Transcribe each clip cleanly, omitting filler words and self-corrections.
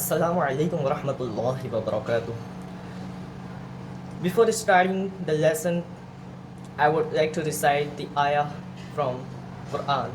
Assalamu alaikum wa rahmatullahi wa barakatuh. Before starting the lesson, I would like to recite the ayah from Quran.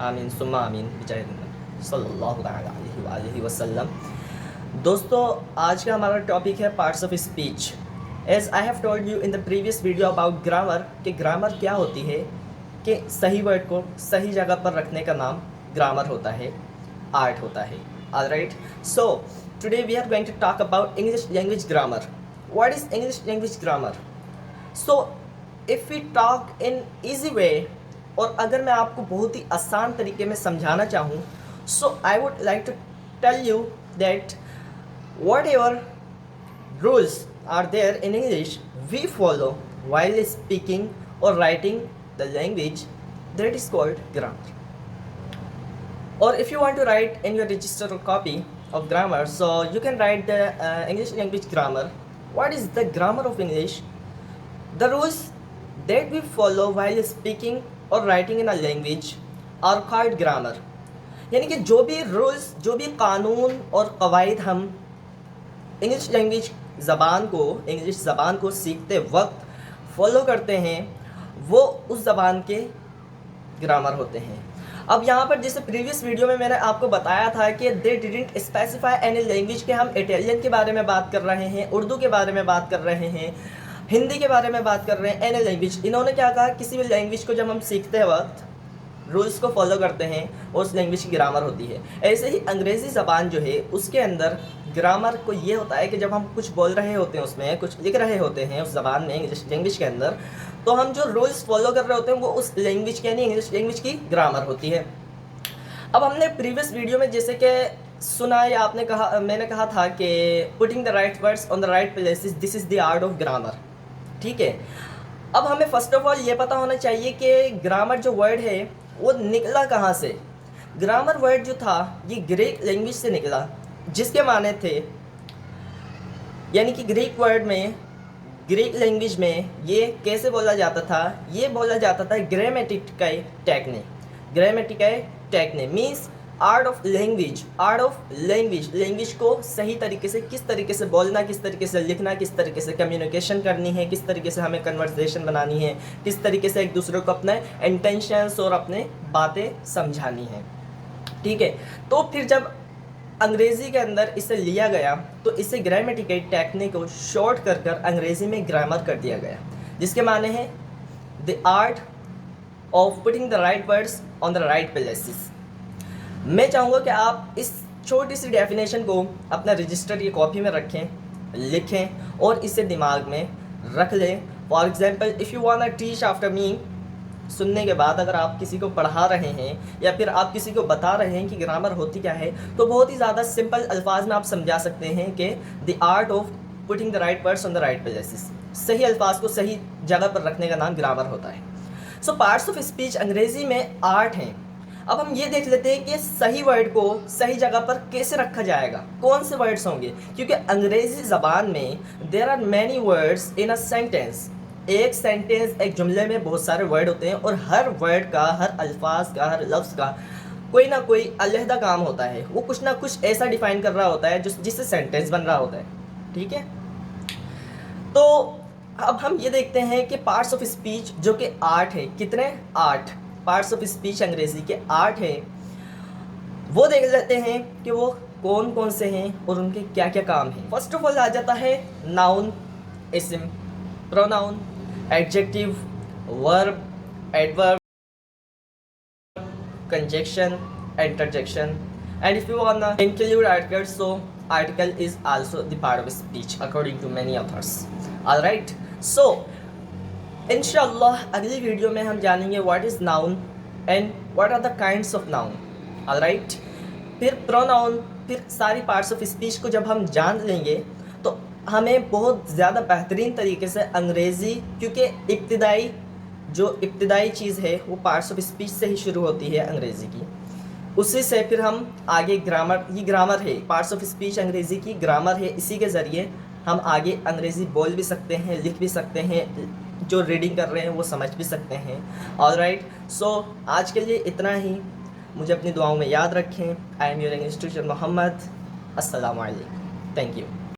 आमीन सुम्मा आमीन बिजाय सल्लल्लाहु अलैहि वसल्लम। दोस्तों, आज का हमारा टॉपिक है parts of speech. As I have told you in the previous video about grammar कि ग्रामर क्या होती है, कि सही वर्ड को सही जगह पर रखने का नाम ग्रामर होता है, आर्ट होता है। Alright, so today we are going to talk about English language grammar. What is English language grammar? So if we talk in easy way, और अगर मैं आपको बहुत ही आसान तरीके में समझाना चाहूँ, so I would like to tell you that whatever rules are there in English we follow while speaking or writing the language, that is called grammar. Or if you want to write in your register or copy of grammar, so you can write the English language grammar. What is the grammar of English? The rules that we follow while speaking or writing in a language are called grammar. यानी कि जो भी rules, जो भी कानून और कवायद हम इंग्लिश लैंग्वेज ज़बान को, इंग्लिश ज़बान को सीखते वक्त फॉलो करते हैं, वो उस ज़बान के ग्रामर होते हैं। अब यहाँ पर जैसे प्रीवियस वीडियो में मैंने आपको बताया था कि they didn't specify any language, के हम इटालियन के बारे में बात कर रहे हैं, उर्दू के बारे में बात कर रहे हैं, हिंदी के बारे में बात कर रहे हैं, एनी लैंग्वेज। इन्होंने क्या कहा, किसी भी लैंग्वेज को जब हम सीखते वक्त रूल्स को फॉलो करते हैं और उस लैंग्वेज की ग्रामर होती है। ऐसे ही अंग्रेज़ी ज़बान जो है उसके अंदर ग्रामर को ये होता है कि जब हम कुछ बोल रहे होते हैं, उसमें कुछ लिख रहे होते हैं उस ज़बान में, इंग्लिश लैंग्वेज के अंदर, तो हम जो रूल्स फॉलो कर रहे होते हैं वो उस लैंग्वेज के यानी इंग्लिश लैंग्वेज की ग्रामर होती है। अब हमने प्रीवियस वीडियो में जैसे कि सुना या आपने कहा, मैंने कहा था कि putting the right words on the right places, this is the art of grammar. ठीक है, अब हमें फर्स्ट ऑफ ऑल ये पता होना चाहिए कि ग्रामर जो वर्ड है वो निकला कहाँ से। ग्रामर वर्ड जो था ये ग्रीक लैंग्वेज से निकला, जिसके माने थे, यानी कि ग्रीक वर्ड में, ग्रीक लैंग्वेज में ये कैसे बोला जाता था, ये बोला जाता था ग्रामेटिकाई टेक्निक। ग्रामेटिकाई technique means art of language, art of language, language को सही तरीके से, किस तरीके से बोलना, किस तरीके से लिखना, किस तरीके से कम्युनिकेशन करनी है, किस तरीके से हमें कन्वर्सेशन बनानी है, किस तरीके से एक दूसरे को अपने इंटेंशंस और अपने बातें समझानी है। ठीक है, तो फिर जब अंग्रेज़ी के अंदर इसे लिया गया तो इसे ग्रामेटिकल टेक्निक को शॉर्ट कर कर अंग्रेज़ी में ग्रामर कर दिया गया, जिसके माने हैं the art of putting the right words on the right places. मैं चाहूँगा कि आप इस छोटी सी डेफिनेशन को अपना रजिस्टर या कॉपी में रखें, लिखें और इसे दिमाग में रख लें। For example, if you want to teach after me, सुनने के बाद अगर आप किसी को पढ़ा रहे हैं या फिर आप किसी को बता रहे हैं कि ग्रामर होती क्या है, तो बहुत ही ज़्यादा सिंपल अल्फाज में आप समझा सकते हैं कि the art of putting the right words on the right places, सही अल्फाज को सही जगह पर रखने का नाम ग्रामर होता है। सो पार्ट्स ऑफ स्पीच अंग्रेज़ी में आर्ट हैं। अब हम ये देख लेते हैं कि सही वर्ड को सही जगह पर कैसे रखा जाएगा, कौन से वर्ड्स होंगे, क्योंकि अंग्रेज़ी ज़बान में there are many words in a sentence. एक सेंटेंस, एक जुमले में बहुत सारे वर्ड होते हैं और हर वर्ड का, हर अल्फाज का, हर लफ्ज़ का कोई ना कोई अलहदा काम होता है। वो कुछ ना कुछ ऐसा डिफ़ाइन कर रहा होता है जिससे सेंटेंस बन रहा होता है। ठीक है, तो अब हम ये देखते हैं कि पार्ट्स ऑफ स्पीच जो कि आर्ट है, कितने 8 पार्ट्स ऑफ स्पीच अंग्रेज़ी के 8 है, वो देख लेते हैं कि वो कौन कौन से हैं और उनके क्या क्या काम हैं। फर्स्ट ऑफ ऑल आ जाता है नाउन, इस्म, pronoun, adjective, verb, adverb, conjunction, interjection, and if you want to include article, so article is also the part of speech according to many authors. Alright, so इंशाल्लाह अगली video में हम जानेंगे what is noun and what are the kinds of noun. Alright, फिर pronoun, फिर सारी parts of speech को जब हम जान लेंगे तो हमें बहुत ज़्यादा बेहतरीन तरीके से अंग्रेज़ी, क्योंकि इब्तिदाई चीज़ है वो पार्ट्स ऑफ स्पीच से ही शुरू होती है अंग्रेज़ी की, उसी से फिर हम आगे ग्रामर, ये ग्रामर है, पार्ट्स ऑफ स्पीच अंग्रेज़ी की ग्रामर है, इसी के ज़रिए हम आगे अंग्रेज़ी बोल भी सकते हैं, लिख भी सकते हैं, जो रीडिंग कर रहे हैं वो समझ भी सकते हैं। ऑलराइट, सो आज के लिए इतना ही। मुझे अपनी दुआओं में याद रखें। I am your English teacher Mohammad. अस्सलाम वालेकुम। Thank you.